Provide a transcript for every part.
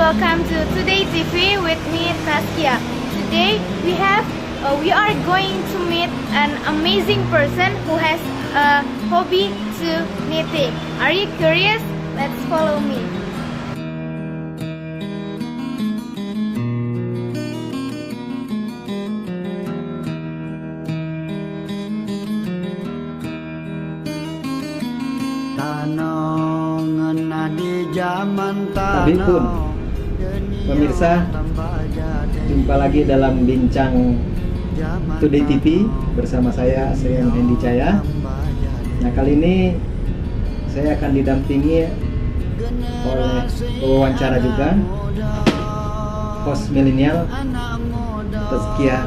welcome to Today TV with me, Taskia. Today we are going to meet an amazing person who has a hobby to knitting. Are you curious? Let's follow me. Tapi pun, pemirsa, jumpa lagi dalam bincang Today TV bersama saya, Srian Hendi Caya. Nah, kali ini saya akan didampingi oleh pewawancara juga, host milenial Taskia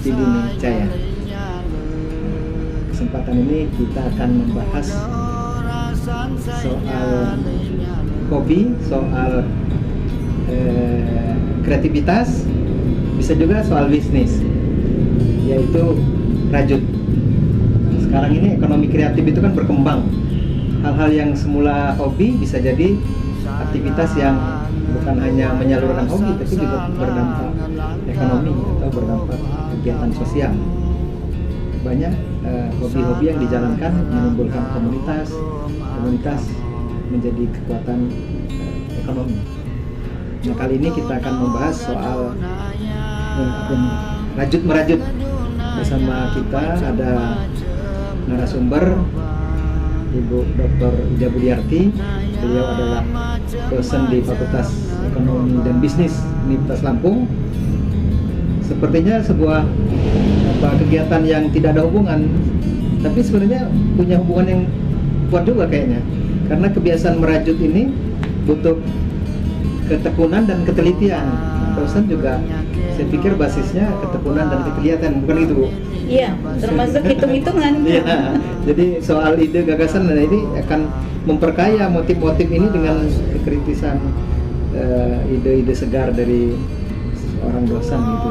Pidini Caya. Kesempatan ini kita akan membahas soal hobi, soal kreativitas, bisa juga soal bisnis, yaitu rajut. Sekarang ini ekonomi kreatif itu kan berkembang. Hal-hal yang semula hobi bisa jadi aktivitas yang bukan hanya menyalurkan hobi, tapi juga berdampak ekonomi atau berdampak kegiatan sosial. Banyak hobi-hobi yang dijalankan menimbulkan komunitas menjadi kekuatan ekonomi. Nah, kali ini kita akan membahas soal rajut merajut. Bersama kita ada narasumber Ibu Dr. Ija Budiarti. Beliau adalah dosen di Fakultas Ekonomi dan Bisnis Universitas Lampung. Sepertinya sebuah kegiatan yang tidak ada hubungan, tapi sebenarnya punya hubungan yang kuat juga kayaknya. Karena kebiasaan merajut ini butuh ketekunan dan ketelitian. Dosen juga saya pikir basisnya ketekunan dan ketelitian, bukan gitu, Bu? Iya, termasuk hitung-hitungan. Iya. Jadi soal ide gagasan ini akan memperkaya motif-motif ini dengan kekritisan ide-ide segar dari seorang dosen gitu.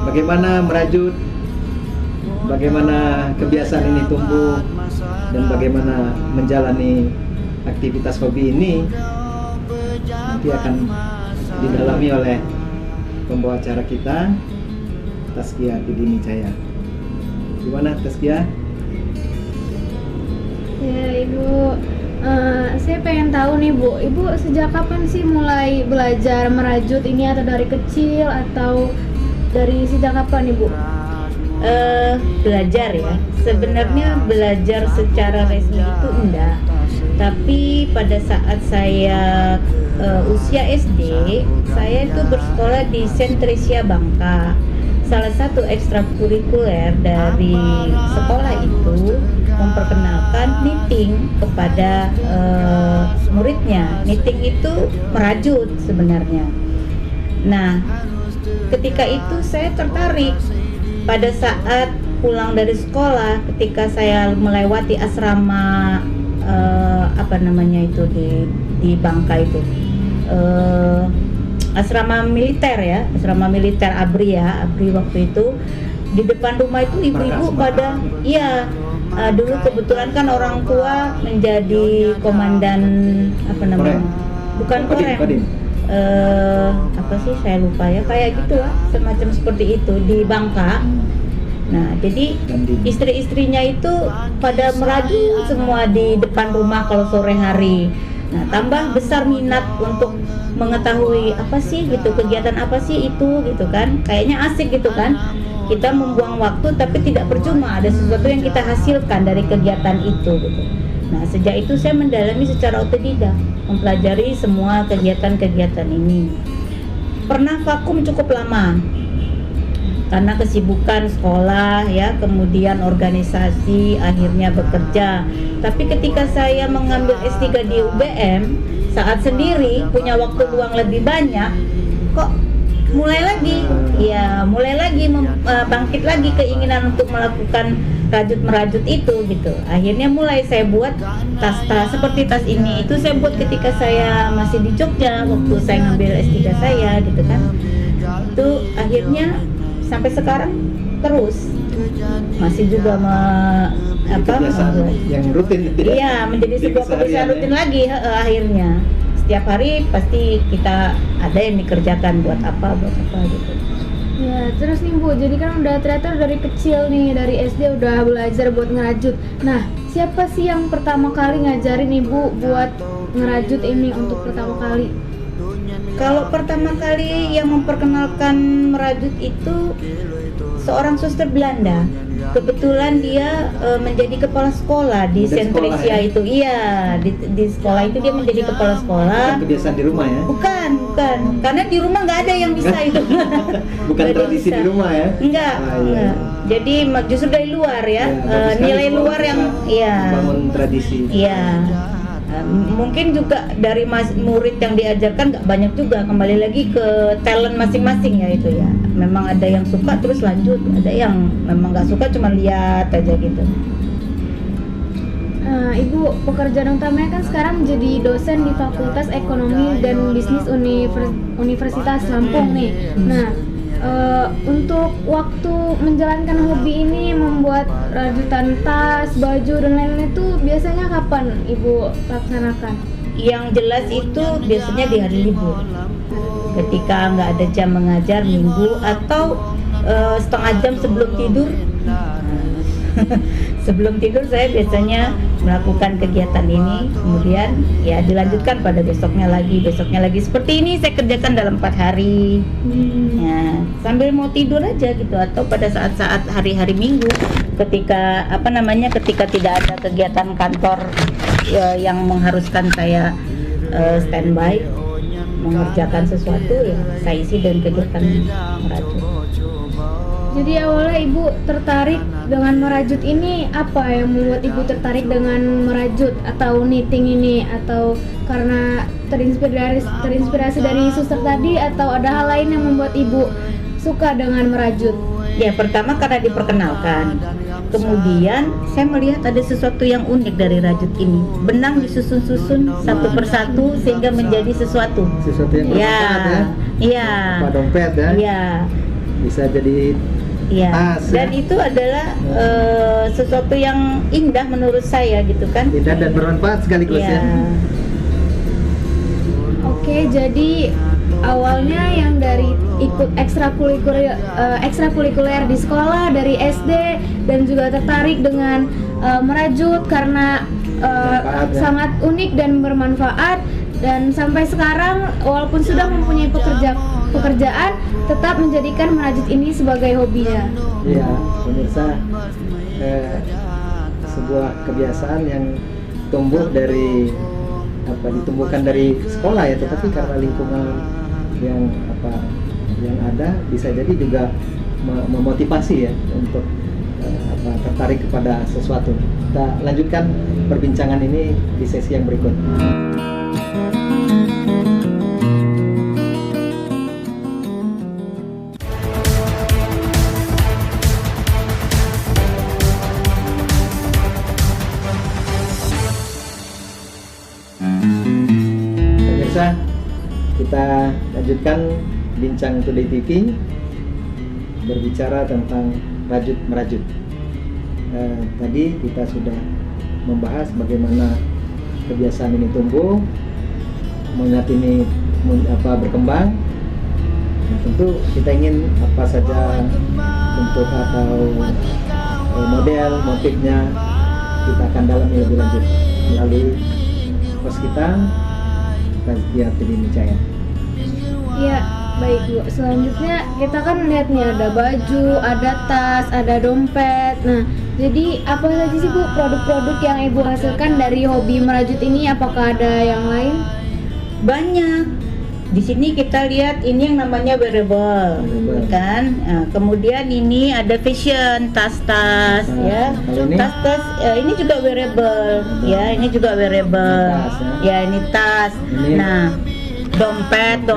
Bagaimana merajut, bagaimana kebiasaan ini tumbuh, dan bagaimana menjalani aktivitas hobi ini nanti akan didalami oleh pembawa acara kita, Taskia Pidini Caya. Gimana, Taskia? Ya, Ibu, saya pengen tahu nih, Bu. Ibu sejak kapan sih mulai belajar merajut ini, atau dari kecil atau dari sejak kapan, Ibu? Belajar ya. Sebenarnya belajar secara resmi itu enggak. Tapi pada saat saya usia SD, saya itu bersekolah di Sentresia Bangka. Salah satu ekstrakurikuler dari sekolah itu memperkenalkan knitting kepada muridnya. Knitting itu merajut sebenarnya. Nah, ketika itu saya tertarik. Pada saat pulang dari sekolah, ketika saya melewati asrama di Bangka itu, asrama militer ya, asrama militer ABRI ya, ABRI waktu itu, di depan rumah itu ibu-ibu pada, iya, dulu kebetulan kan orang tua menjadi komandan bukan korem. Apa sih saya lupa ya, kayak gitu lah, semacam seperti itu di Bangka. Nah, jadi istri-istrinya itu pada merajut semua di depan rumah kalau sore hari. Nah, tambah besar minat untuk mengetahui apa sih gitu, kegiatan apa sih itu gitu kan, kayaknya asik gitu kan. Kita membuang waktu tapi tidak percuma, ada sesuatu yang kita hasilkan dari kegiatan itu gitu. Nah, sejak itu saya mendalami secara otodidak, mempelajari semua kegiatan-kegiatan ini. Pernah vakum cukup lama karena kesibukan sekolah ya, kemudian organisasi, akhirnya bekerja. Tapi ketika saya mengambil S3 di UBM, saat sendiri punya waktu luang lebih banyak, kok mulai lagi bangkit lagi keinginan untuk melakukan rajut merajut itu gitu. Akhirnya mulai saya buat tas-tas seperti tas ini. Itu saya buat ketika saya masih di Jogja waktu saya ngambil S3 saya gitu kan. Itu akhirnya sampai sekarang terus masih juga yang rutin. Iya, menjadi sebuah kebiasaan rutin lagi akhirnya. setiap hari pasti kita ada yang dikerjakan buat apa gitu. Ya, terus nih Bu, jadi kan udah ternyata dari kecil nih, dari SD udah belajar buat ngerajut. Nah, siapa sih yang pertama kali ngajarin Ibu buat ngerajut ini untuk pertama kali? Kalau pertama kali yang memperkenalkan merajut itu seorang suster Belanda. Kebetulan dia menjadi kepala sekolah di Udah Saint sekolah, Teresia ya? itu. Iya, di sekolah itu dia menjadi kepala sekolah. Bukan kebiasaan di rumah ya? Bukan. Karena di rumah nggak ada yang bisa itu. Bukan Nggak ada yang tradisi bisa. di rumah ya? Enggak. Ah, iya. Enggak. Jadi justru dari luar ya, bagus sekali nilai sekolah luar yang bisa iya. membangun tradisi. Iya. Mungkin juga dari murid yang diajarkan nggak banyak juga, kembali lagi ke talent masing-masing ya itu ya. Memang ada yang suka terus lanjut, ada yang memang nggak suka cuma lihat aja gitu. Ibu, pekerjaan utamanya kan sekarang menjadi dosen di Fakultas Ekonomi dan Bisnis Universitas Lampung nih. Nah, untuk waktu menjalankan hobi ini, membuat rajutan tas, baju dan lain-lain itu biasanya kapan Ibu laksanakan? Yang jelas itu biasanya di hari libur, ketika nggak ada jam mengajar minggu atau setengah jam sebelum tidur. Sebelum tidur saya biasanya melakukan kegiatan ini, kemudian ya dilanjutkan pada besoknya lagi seperti ini saya kerjakan dalam 4 hari. Ya, sambil mau tidur aja gitu, atau pada saat-saat hari-hari Minggu ketika ketika tidak ada kegiatan kantor yang mengharuskan saya standby mengerjakan sesuatu, ya saya isi dengan kegiatan merajut. Jadi awalnya Ibu tertarik dengan merajut ini, apa yang membuat Ibu tertarik dengan merajut atau knitting ini? Atau karena terinspirasi dari suster tadi, atau ada hal lain yang membuat Ibu suka dengan merajut? Ya, pertama karena diperkenalkan. Kemudian saya melihat ada sesuatu yang unik dari rajut ini. Benang disusun-susun satu persatu sehingga menjadi sesuatu. Sesuatu yang bermanfaat ya? Iya. Apa dompet ya? Iya. Bisa jadi Iya. tas, Dan ya? itu adalah sesuatu yang indah menurut saya gitu kan. Indah dan bermanfaat sekaligus Iya. ya? Oke, jadi awalnya yang dari ikut ekstrakurikuler di sekolah dari SD, dan juga tertarik dengan merajut karena Bermanfaat, ya? sangat unik dan bermanfaat, dan sampai sekarang walaupun sudah mempunyai pekerjaan tetap menjadikan merajut ini sebagai hobinya. Iya, pemirsa, sebuah kebiasaan yang ditumbuhkan dari sekolah ya, tetapi karena lingkungan yang ada bisa jadi juga memotivasi ya untuk tertarik kepada sesuatu. Kita lanjutkan perbincangan ini di sesi yang berikut. Pemirsa, kita lanjutkan Bincang Today TV berbicara tentang rajut merajut. Tadi kita sudah membahas bagaimana kebiasaan ini tumbuh, mengingat ini berkembang. Nah, tentu kita ingin apa saja bentuk atau model motifnya kita akan dalami lebih lanjut melalui host kita Tazkia Trinicaya. Iya, baik Bu. Selanjutnya kita kan lihat nih ada baju, ada tas, ada dompet. Nah, jadi apa saja sih Bu produk-produk yang Ibu hasilkan dari hobi merajut ini? Apakah ada yang lain? Banyak. Di sini kita lihat ini yang namanya wearable, kan? Nah, kemudian ini ada fashion, tas-tas, ya. Kalau ini? Tas-tas, ini juga wearable, ya. Ini juga wearable, Tas, ya. Ini tas. Ini? Nah, dompet.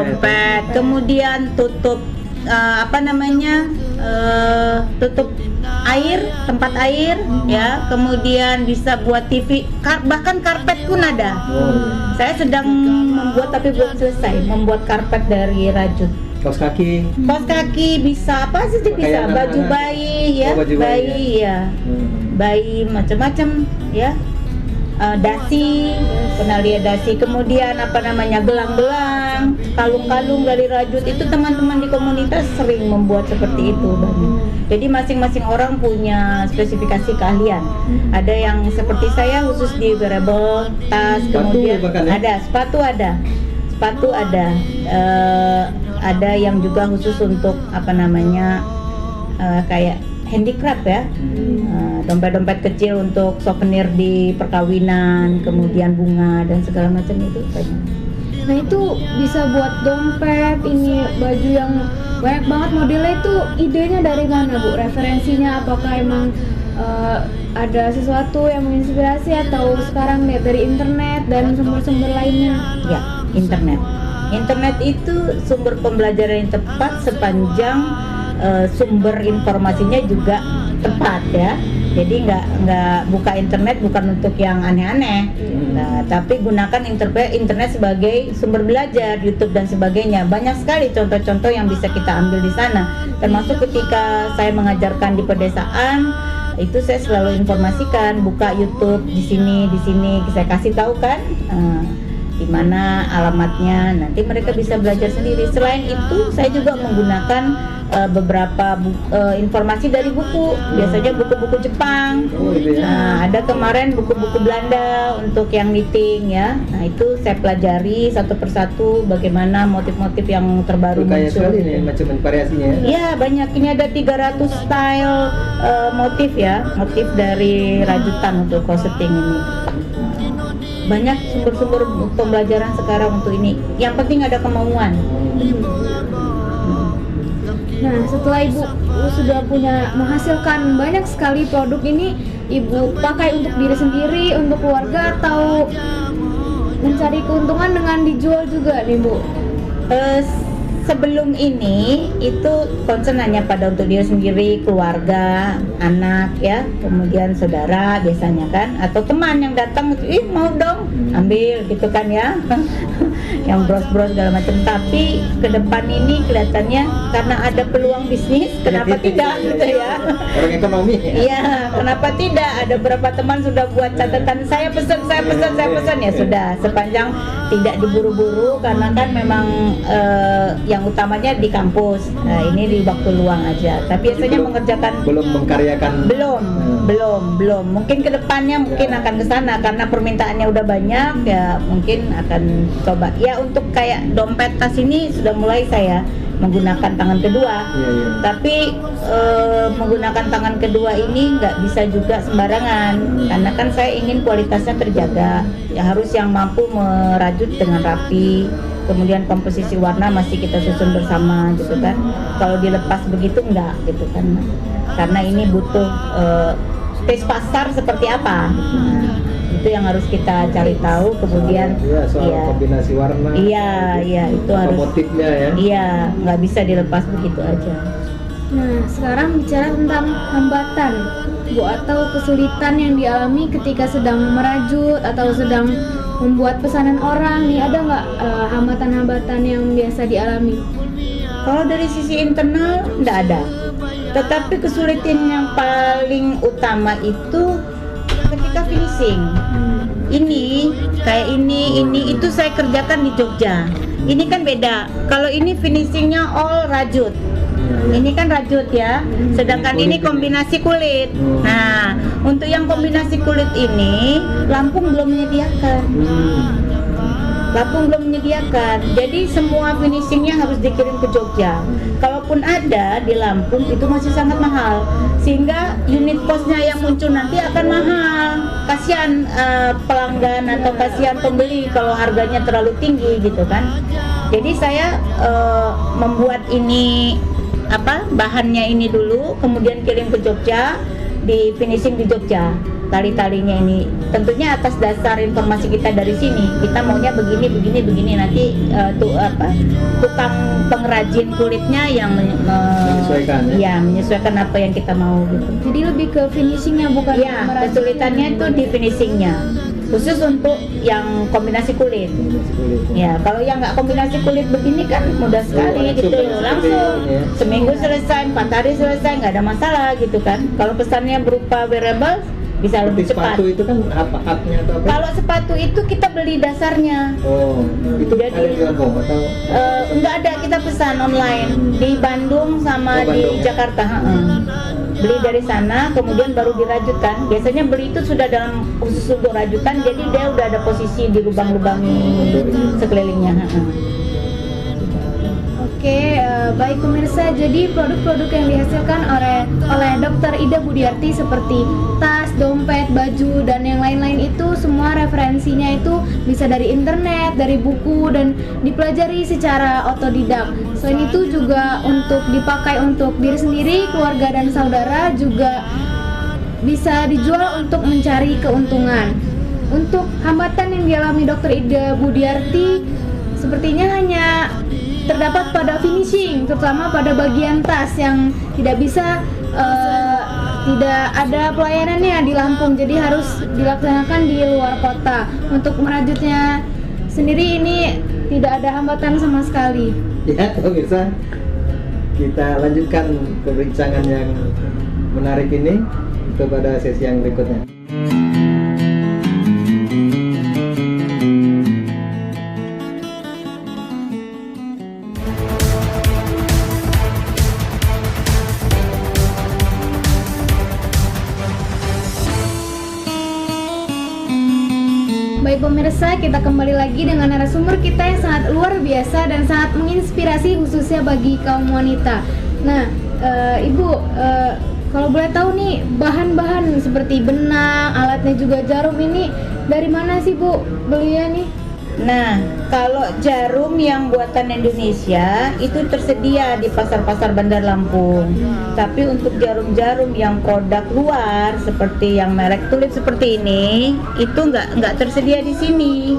Kemudian tutup tutup air, tempat air, ya. Kemudian bisa buat TV, bahkan karpet pun ada. Saya sedang membuat tapi belum selesai, membuat karpet dari rajut. Kaos kaki. Kaos kaki bisa, apa saja bisa. Pakaian Baju anak-anak. bayi, ya. Oh, baju bayi, ya. Bayi macam-macam, ya. dasi, pernah lihat dasi, kemudian apa namanya gelang-gelang, kalung-kalung dari rajut. Itu teman-teman di komunitas sering membuat seperti itu banyak. Jadi masing-masing orang punya spesifikasi keahlian. Ada yang seperti saya khusus di wearable, tas, kemudian bahkan ya? ada sepatu ada yang juga khusus untuk apa namanya kayak handicraft ya. Dompet-dompet kecil untuk souvenir di perkawinan, kemudian bunga dan segala macam itu banyak. Nah itu bisa buat dompet, ini baju yang banyak banget modelnya, itu idenya dari mana Bu? Referensinya apakah emang ada sesuatu yang menginspirasi atau sekarang lihat dari internet dan sumber-sumber lainnya? Ya, internet. Internet itu sumber pembelajaran yang tepat sepanjang sumber informasinya juga tepat ya. Jadi nggak buka internet bukan untuk yang aneh-aneh, tapi gunakan internet sebagai sumber belajar, YouTube dan sebagainya. Banyak sekali contoh-contoh yang bisa kita ambil di sana. Termasuk ketika saya mengajarkan di pedesaan, itu saya selalu informasikan, buka YouTube di sini, saya kasih tahu kan. Di mana alamatnya, nanti mereka bisa belajar sendiri. Selain itu, saya juga menggunakan beberapa informasi dari buku, biasanya buku-buku Jepang. Ada kemarin buku-buku Belanda untuk yang knitting ya. Nah itu saya pelajari satu persatu bagaimana motif-motif yang terbaru Kaya muncul. sekali nih macam variasinya. Ya banyak, ini ada 300 style motif ya, motif dari rajutan untuk crocheting ini. Banyak sumber-sumber pembelajaran sekarang untuk ini. Yang penting ada kemauan. Nah setelah Ibu sudah menghasilkan banyak sekali produk ini, Ibu pakai untuk diri sendiri, untuk keluarga, atau mencari keuntungan dengan dijual juga nih Bu? Sebelum ini itu concern hanya pada untuk diri sendiri, keluarga, anak ya, kemudian saudara biasanya kan, atau teman yang datang, mau dong ambil gitu kan ya, yang bros-bros segala macam. Tapi ke depan ini kelihatannya karena ada peluang bisnis, kenapa tidak gitu ya? Orang ekonomi. Iya, kenapa tidak? Ada beberapa teman sudah buat catatan, saya pesan ya sudah, sepanjang tidak diburu-buru karena kan memang yang utamanya di kampus. Nah, ini di waktu luang aja. Tapi biasanya mengerjakan belum mengkaryakan. Belum. Mungkin kedepannya mungkin akan ke sana karena permintaannya udah banyak ya, mungkin akan coba. Ya untuk kayak dompet tas ini sudah mulai saya menggunakan tangan kedua. Tapi menggunakan tangan kedua ini nggak bisa juga sembarangan karena kan saya ingin kualitasnya terjaga. Ya harus yang mampu merajut dengan rapi. Kemudian komposisi warna masih kita susun bersama gitu kan. Kalau dilepas begitu enggak gitu kan. Karena ini butuh taste pasar seperti apa. Itu yang harus kita cari tahu. Kemudian kombinasi warna. Iya, itu harus motifnya ya. Iya, nggak bisa dilepas begitu aja. Nah, sekarang bicara tentang hambatan, Bu, atau kesulitan yang dialami ketika sedang merajut atau sedang membuat pesanan orang nih, ada nggak hambatan-hambatan yang biasa dialami? Kalau dari sisi internal nggak ada, tetapi kesulitan yang paling utama itu ketika finishing. Ini kayak ini itu saya kerjakan di Jogja. Ini kan beda. Kalau ini finishingnya all rajut. Ini kan rajut ya, sedangkan ini kombinasi kulit. Nah, untuk yang kombinasi kulit ini Lampung belum menyediakan. Jadi semua finishingnya harus dikirim ke Jogja. Kalaupun ada di Lampung itu masih sangat mahal, sehingga unit costnya yang muncul nanti akan mahal. Kasihan pelanggan atau kasihan pembeli kalau harganya terlalu tinggi gitu kan. Jadi saya membuat ini bahannya ini dulu, kemudian kirim ke Jogja, di finishing di Jogja. Tali-talinya ini tentunya atas dasar informasi kita dari sini, kita maunya begini nanti tukang pengrajin kulitnya yang menyesuaikan apa yang kita mau gitu. Jadi lebih ke finishingnya bukan ya, kesulitannya itu di finishingnya, khusus untuk yang kombinasi kulit. Ya, kalau yang nggak kombinasi kulit begini kan mudah sekali gitu, langsung seminggu selesai, 4 hari selesai, nggak ada masalah gitu kan. Kalau pesannya berupa wearable bisa lebih Seperti cepat. sepatu itu kan apa-apnya atau apa? Kalau sepatu itu kita beli dasarnya. Oh, itu Jadi, ada di Lampung atau? Enggak ada, kita pesan online di Bandung sama Oh, di Bandung. Jakarta. Beli dari sana, kemudian baru dirajutkan. Biasanya beli itu sudah dalam khusus untuk rajutan, jadi dia udah ada posisi di lubang-lubang sekelilingnya. Oke, baik pemirsa, jadi produk-produk yang dihasilkan oleh Dr. Ida Budiarti seperti tas, dompet, baju, dan yang lain-lain itu semua referensinya itu bisa dari internet, dari buku, dan dipelajari secara otodidak. Selain itu juga untuk dipakai untuk diri sendiri, keluarga, dan saudara juga bisa dijual untuk mencari keuntungan. Untuk hambatan yang dialami Dr. Ida Budiarti sepertinya hanya terdapat pada finishing, terutama pada bagian tas yang tidak bisa tidak ada pelayanannya di Lampung, jadi harus dilaksanakan di luar kota. Untuk merajutnya sendiri ini tidak ada hambatan sama sekali. Ya, pemirsa, kita lanjutkan perbincangan yang menarik ini pada sesi yang berikutnya. Baik pemirsa, kita kembali lagi dengan narasumber kita yang sangat luar biasa dan sangat menginspirasi khususnya bagi kaum wanita. Nah, Ibu, kalau boleh tahu nih bahan-bahan seperti benang, alatnya juga jarum ini dari mana sih Bu belinya nih? Nah, kalau jarum yang buatan Indonesia itu tersedia di pasar-pasar Bandar Lampung. Tapi untuk jarum-jarum yang produk luar seperti yang merek Tulip seperti ini, itu nggak tersedia di sini.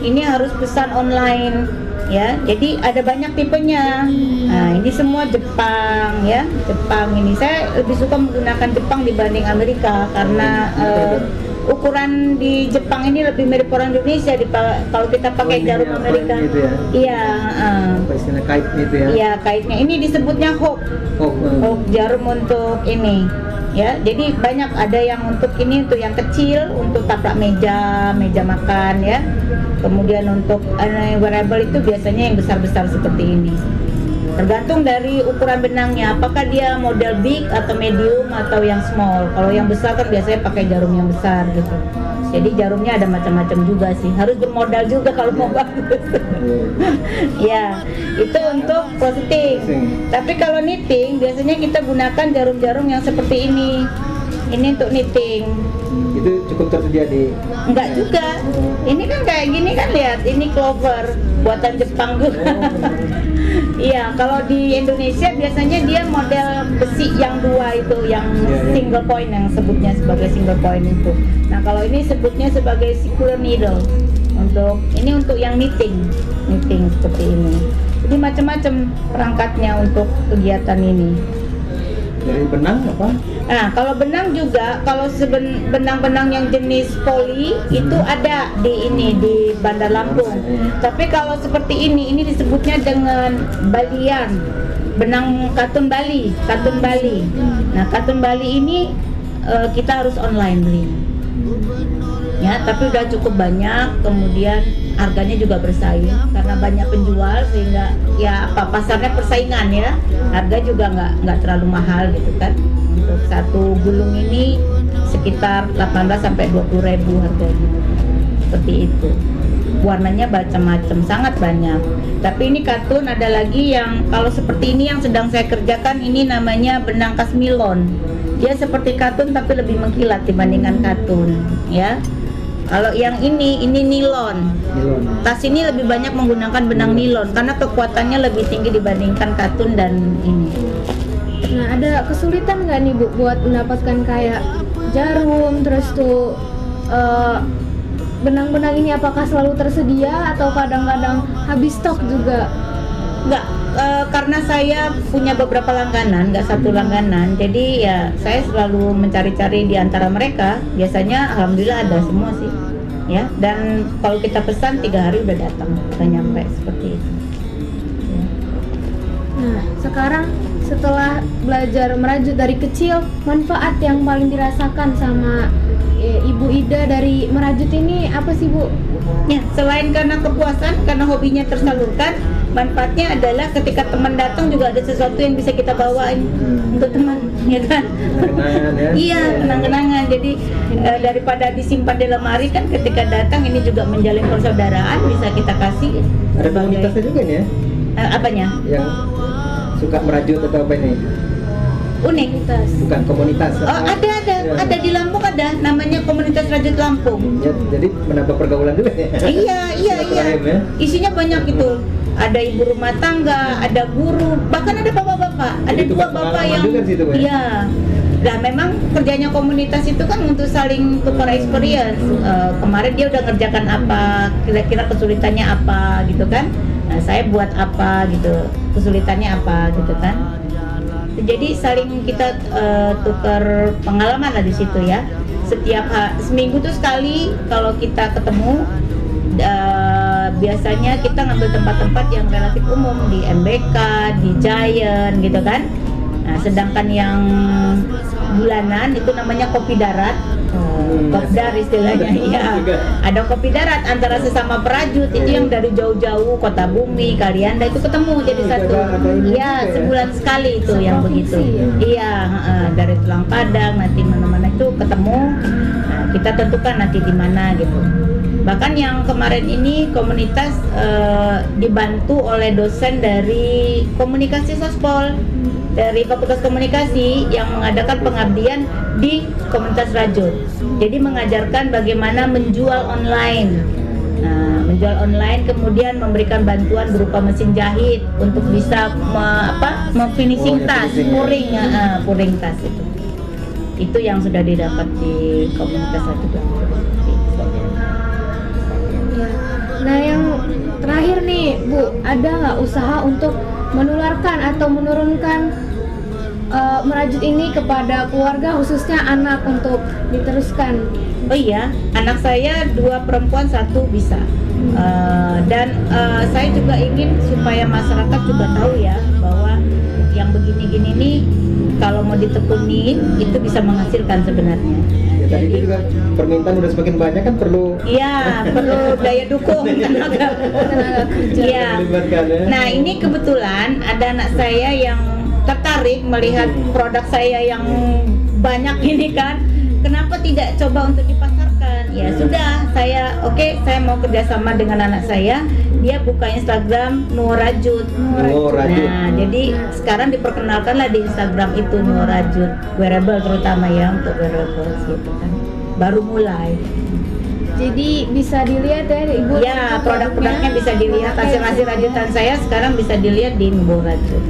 Ini harus pesan online, ya. Jadi ada banyak tipenya. Nah, ini semua Jepang, ya. Jepang ini saya lebih suka menggunakan Jepang dibanding Amerika karena ukuran di Jepang ini lebih mirip orang Indonesia kalau kita pakai jarum Amerika. Gitu ya? Iya, Apa istilah kait gitu ya? iya kaitnya. Ini disebutnya hook. Hook jarum untuk ini. Ya, jadi banyak ada yang untuk ini untuk yang kecil untuk taplak meja makan ya. Kemudian untuk wearable itu biasanya yang besar-besar seperti ini. Tergantung dari ukuran benangnya, apakah dia model big atau medium atau yang small. Kalau yang besar kan biasanya pakai jarum yang besar gitu. Jadi jarumnya ada macam-macam juga sih. Harus bermodal juga kalau mau bagus. Ya, itu untuk crocheting. Tapi kalau knitting biasanya kita gunakan jarum-jarum yang seperti ini. Ini untuk knitting. Itu cukup tersedia di? Enggak juga. Ini kan kayak gini kan, lihat. Ini clover buatan Jepang juga. Iya, kalau di Indonesia biasanya dia model besi yang dua itu, yang single point, yang sebutnya sebagai single point itu. Nah, kalau ini sebutnya sebagai circular needle. Untuk yang knitting seperti ini. Jadi macam-macam perangkatnya untuk kegiatan ini. Dari benang apa? Nah, kalau benang juga, kalau benang-benang yang jenis poli itu ada di Bandar Lampung. Tapi kalau seperti ini disebutnya dengan balian, benang katun Bali. Nah, katun Bali ini kita harus online beli. Ya, tapi udah cukup banyak, kemudian harganya juga bersaing karena banyak penjual sehingga ya pasarnya persaingan ya. Harga juga nggak terlalu mahal gitu kan. Untuk satu gulung ini sekitar 18 sampai 20 ribu harganya. Seperti itu. Warnanya macam-macam, sangat banyak. Tapi ini katun, ada lagi yang kalau seperti ini yang sedang saya kerjakan, ini namanya benang kasmilon. Dia seperti katun tapi lebih mengkilat dibandingkan katun, ya. Kalau yang ini nilon. Tas ini lebih banyak menggunakan benang nilon karena kekuatannya lebih tinggi dibandingkan katun dan ini. Nah, ada kesulitan nggak nih Bu buat mendapatkan kayak jarum, terus tuh benang-benang ini apakah selalu tersedia atau kadang-kadang habis stok juga? Enggak, karena saya punya beberapa langganan, nggak satu langganan, jadi ya saya selalu mencari-cari di antara mereka. Biasanya alhamdulillah ada semua sih, ya. Dan kalau kita pesan 3 hari udah datang, udah nyampe seperti itu. Ya. Nah, sekarang setelah belajar merajut dari kecil, manfaat yang paling dirasakan sama Ibu Ida dari merajut ini apa sih Bu? Ya, selain karena kepuasan, karena hobinya tersalurkan, manfaatnya adalah ketika teman datang juga ada sesuatu yang bisa kita bawain untuk teman, ya kan? Kenangan ya. Iya, kenang-kenangan. Jadi daripada disimpan di lemari kan, ketika datang ini juga menjalin persaudaraan, bisa kita kasih. Ada komunitasnya juga nih ya? Apanya? Yang suka merajut atau apa ini? Unik. Bukan komunitas. Oh, ada di Lampung, ada namanya Komunitas Rajut Lampung. Ya, jadi menambah pergaulan juga ya. Iya. Silaturahim ya. Isinya banyak itu. Ada ibu rumah tangga, ada guru, bahkan ada bapak-bapak. Ada Jadi dua tukar bapak pengalaman yang juga sih itu, Bu, ya? iya. Nah, memang kerjanya komunitas itu kan untuk saling tukar experience. Kemarin dia udah ngerjakan apa, kira-kira kesulitannya apa gitu kan. Nah, saya buat apa gitu, kesulitannya apa gitu kan. Jadi saling kita tukar pengalaman lah di situ ya. Setiap seminggu tuh sekali kalau kita ketemu, biasanya kita ngambil tempat-tempat yang relatif umum di MBK, di Giant gitu kan. Nah, sedangkan yang bulanan itu namanya kopi darat, kopdar istilahnya. Iya, ada kopi darat antara sesama perajut itu yang dari jauh-jauh Kota Bumi, Kalianda itu ketemu jadi satu. Iya, sebulan sekali itu yang begitu. Iya, dari Tulang Padang nanti mana-mana itu ketemu. Nah, kita tentukan nanti di mana gitu. Bahkan yang kemarin ini komunitas dibantu oleh dosen dari komunikasi sospol dari Fakultas Komunikasi yang mengadakan pengabdian di komunitas rajut. Jadi mengajarkan bagaimana menjual online. Nah, menjual online kemudian memberikan bantuan berupa mesin jahit untuk bisa finishing tas, puring tas itu. Itu yang sudah didapat di komunitas rajut. Nah, yang terakhir nih Bu, ada nggak usaha untuk menularkan atau menurunkan merajut ini kepada keluarga, khususnya anak, untuk diteruskan? Oh iya, anak saya 2 perempuan 1 bisa. Dan saya juga ingin supaya masyarakat juga tahu ya bahwa yang begini-gini nih kalau mau ditekunin itu bisa menghasilkan sebenarnya. Ya, tadi juga permintaan udah semakin banyak kan perlu. Iya, perlu daya dukung tenaga kerja. Iya. Nah, ini kebetulan ada anak saya yang tertarik melihat produk saya yang banyak ini kan. Kenapa tidak coba untuk dipasarkan? Ya sudah, saya mau kerjasama dengan anak saya. Dia buka Instagram Nuorajut. Nah, jadi sekarang diperkenalkanlah di Instagram itu Nuorajut, wearable terutama ya, untuk wearable gitu kan. Baru mulai. Jadi bisa dilihat ya Ibu. Ya, produk-produknya bisa dilihat, hasil-hasil rajutan saya sekarang bisa dilihat di Nuorajut.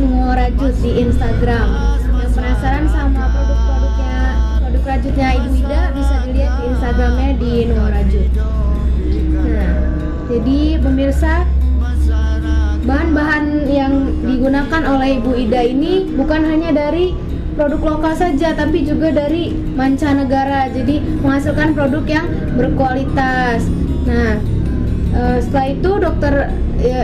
@nuorajut di Instagram. Yang penasaran sama produk rajutnya Ibu Ida bisa dilihat di Instagramnya di Nuorajut. Nah, jadi pemirsa, bahan-bahan yang digunakan oleh Ibu Ida ini bukan hanya dari produk lokal saja, tapi juga dari mancanegara. Jadi menghasilkan produk yang berkualitas. Nah, setelah itu Dr.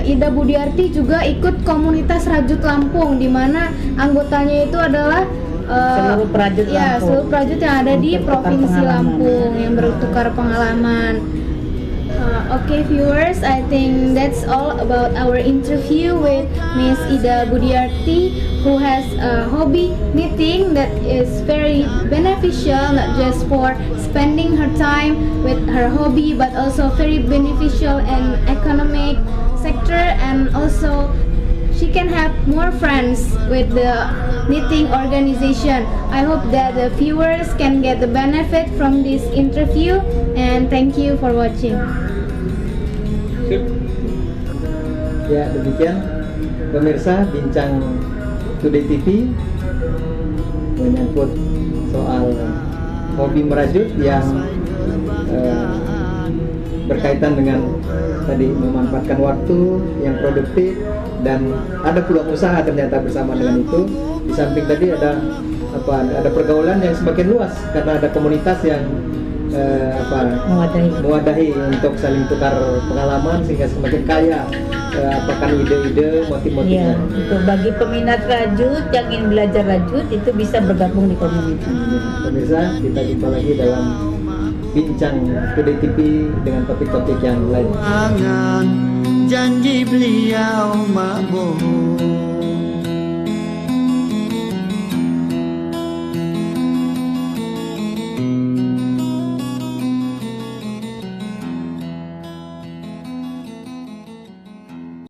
Ida Budiarti juga ikut komunitas Rajut Lampung, di mana anggotanya itu adalah seluruh perajut Lampung. Seluruh perajut yang ada di Provinsi Lampung yang bertukar pengalaman. Okay viewers, I think that's all about our interview with Miss Ida Budiarti, who has a hobby knitting that is very beneficial, not just for spending her time with her hobby, but also very beneficial in economic sector, and also she can have more friends with the knitting organization. I hope that the viewers can get the benefit from this interview, and thank you for watching. Ya, demikian pemirsa bincang Today TV menyangkut soal hobi merajut yang berkaitan dengan tadi memanfaatkan waktu yang produktif, dan ada peluang usaha ternyata bersama dengan itu. Di samping tadi ada pergaulan yang semakin luas karena ada komunitas yang mewadahi untuk saling tukar pengalaman sehingga semakin kaya ide-ide, motif-motifnya. Ya, untuk bagi peminat rajut yang ingin belajar rajut itu bisa bergabung di komunitas. Pemirsa, kita jumpa lagi dalam bincang Today TV dengan topik-topik yang lain. Janji beliau mak bohong.